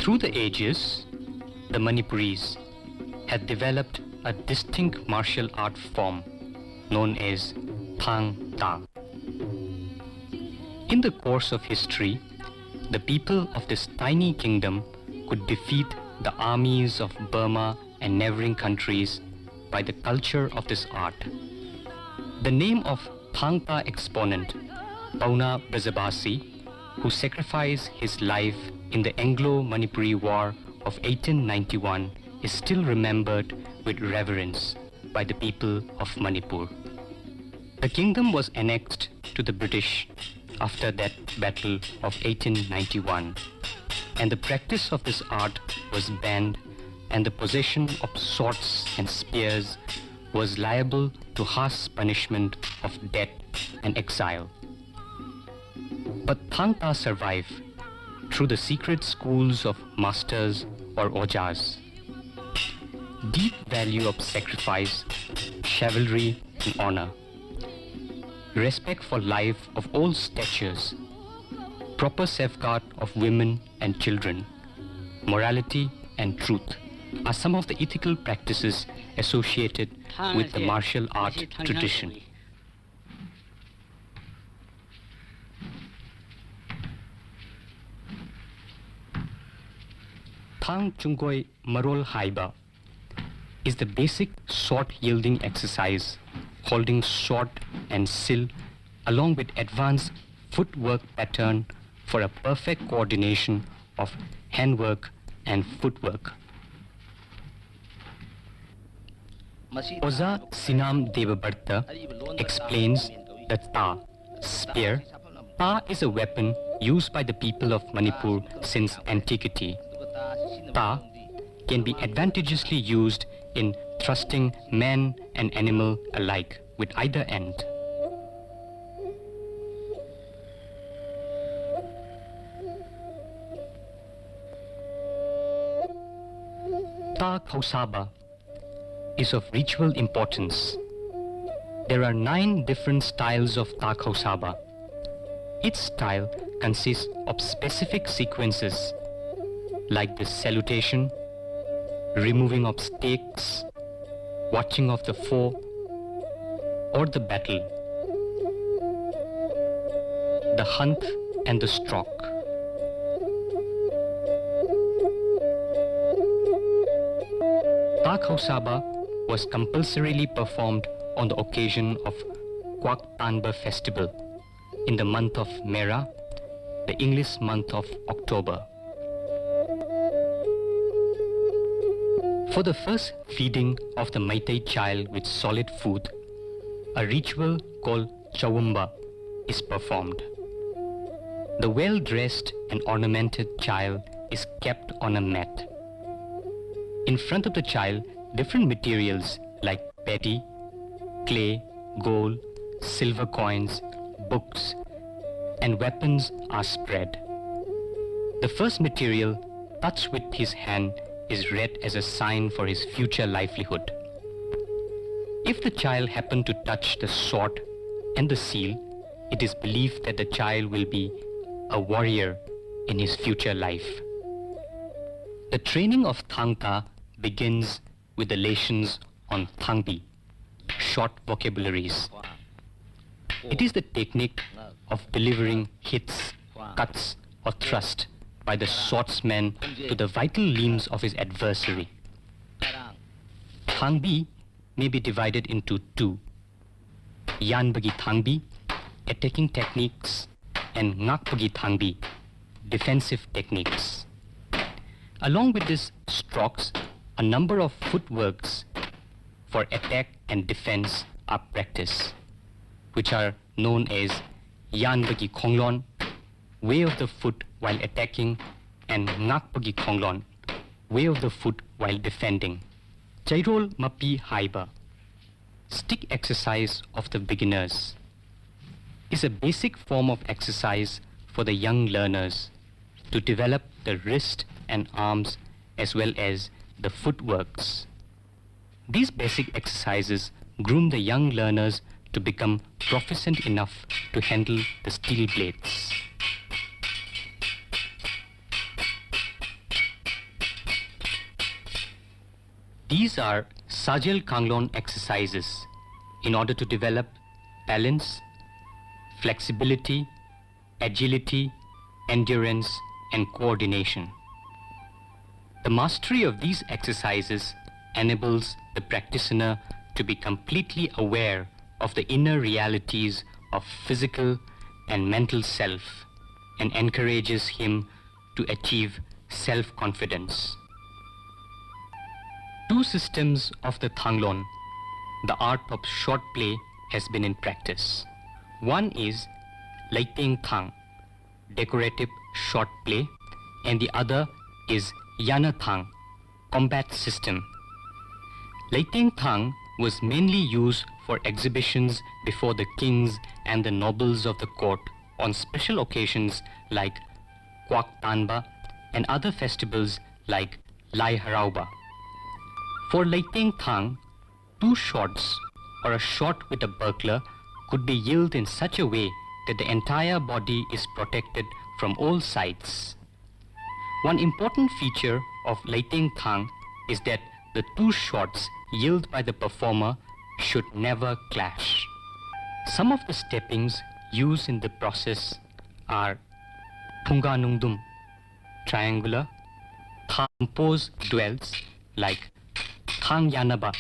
Through the ages, the Manipuris had developed a distinct martial art form known as Thang Ta. In the course of history, the people of this tiny kingdom could defeat the armies of Burma and neighboring countries by the culture of this art. The name of Thang Ta exponent, Pauna Brajabasi, who sacrificed his life in the Anglo-Manipuri War of 1891, is still remembered with reverence by the people of Manipur. The kingdom was annexed to the British after that battle of 1891, and the practice of this art was banned, and the possession of swords and spears was liable to harsh punishment of death and exile. But Thang Ta survived through the secret schools of masters or ojas. Deep value of sacrifice, chivalry and honor, respect for life of all statures, proper safeguard of women and children, morality and truth are some of the ethical practices associated with the martial art tradition. Thang Chungoi Marol Haiba is the basic sword-yielding exercise, holding sword and sil along with advanced footwork pattern for a perfect coordination of handwork and footwork. Oza Sinam Devabarta explains the Ta, spear. Ta is a weapon used by the people of Manipur since antiquity. Ta can be advantageously used in thrusting man and animal alike with either end. Ta Khausaba is of ritual importance. There are 9 different styles of Ta Khausaba. Each style consists of specific sequences like the salutation, removing of stakes, watching of the foe, or the battle, the hunt and the stroke. Ta Khausaba was compulsorily performed on the occasion of Kwak Tanba festival in the month of Mera, the English month of October. For the first feeding of the Meitei child with solid food, a ritual called Chawumba is performed. The well-dressed and ornamented child is kept on a mat. In front of the child, different materials like paddy, clay, gold, silver coins, books, and weapons are spread. The first material, touched with his hand, is read as a sign for his future livelihood. If the child happened to touch the sword and the seal, it is believed that the child will be a warrior in his future life. The training of Thang Ta begins with the lessons on Thangbi, short vocabularies. It is the technique of delivering hits, cuts, or thrust by the swordsman to the vital limbs of his adversary. Thangbi may be divided into 2. Yanbagi Thangbi, attacking techniques, and Ngakbagi Thangbi, defensive techniques. Along with these strokes, a number of footworks for attack and defense are practiced, which are known as Yanbagi Konglon, way of the foot while attacking, and Ngakbagi Konglon, way of the foot while defending. Chairol Mapi Haiba, stick exercise of the beginners, is a basic form of exercise for the young learners to develop the wrist and arms as well as the footworks. These basic exercises groom the young learners to become proficient enough to handle the steel blades. These are Sajal Kanglon exercises in order to develop balance, flexibility, agility, endurance, and coordination. The mastery of these exercises enables the practitioner to be completely aware of the inner realities of physical and mental self and encourages him to achieve self-confidence. Two systems of the Thanglon, the art of short play, has been in practice. One is Leiting Thang, decorative short play, and the other is Yana Thang, combat system. Leiting Thang was mainly used for exhibitions before the kings and the nobles of the court on special occasions like Kwak Tanba and other festivals like Lai Harauba. For Leiting Thang, two shots or a shot with a buckler could be yielded in such a way that the entire body is protected from all sides. One important feature of Leiting Thang is that the two shots yielded by the performer should never clash. Some of the steppings used in the process are Thunga Nungdum, triangular, Thang pose duels like Thang Yanaba,